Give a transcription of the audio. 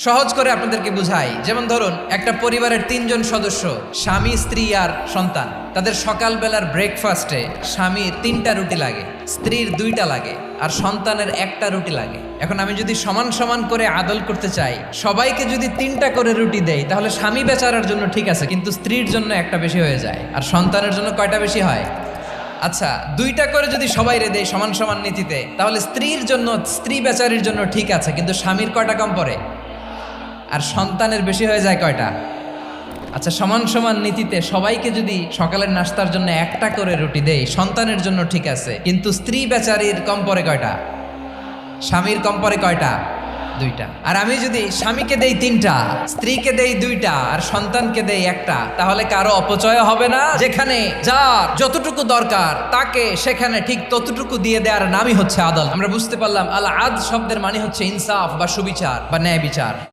সহজ করে আপনাদেরকে বুঝাই, যেমন ধরুন একটা পরিবারের ৩ জন সদস্য, স্বামী, স্ত্রী আর সন্তান। তাদের সকালবেলার ব্রেকফাস্টে স্বামীর ৩টা রুটি লাগে, স্ত্রীর 2টা লাগে আর সন্তানের 1টা রুটি লাগে। এখন আমি যদি সমান সমান করে আদল করতে চাই, সবাইকে যদি 3টা করে রুটি দেই, তাহলে স্বামী বেচারার জন্য ঠিক আছে, কিন্তু স্ত্রীর জন্য 1টা বেশি হয়ে যায়। আর সন্তানের জন্য কয়টা বেশি হয়? আচ্ছা, 2টা করে যদি সবাই দেয় সমান সমান নীতিতে, তাহলে স্ত্রীর জন্য, স্ত্রী বেচারির জন্য ঠিক আছে, কিন্তু স্বামীর কয়টা কম পড়ে? আর সন্তানের বেশি হয়ে যায় কয়টা? আচ্ছা, সমান সমান নীতিতে সবাইকে যদি সকালের নাস্তার জন্য 1টা করে রুটি দেই, সন্তানের জন্য ঠিক আছে, কিন্তু স্ত্রী বেচারির কম পড়ে কয়টা? স্বামীর কম পড়ে কয়টা? 2টা। আর আমি যদি স্বামীকে দেই 3টা, স্ত্রীকে দেই 2টা আর সন্তানকে দেই 1টা, তাহলে কারো অপচয় হবে না? যেখানে যার যতটুকু দরকার তাকে সেখানে ঠিক ততটুকু দিয়ে দেওয়ার নামই হচ্ছে আদল। আমরা বুঝতে পারলাম আল আদ শব্দের মানে হচ্ছে ইনসাফ বা সুবিচার বা ন্যায় বিচার।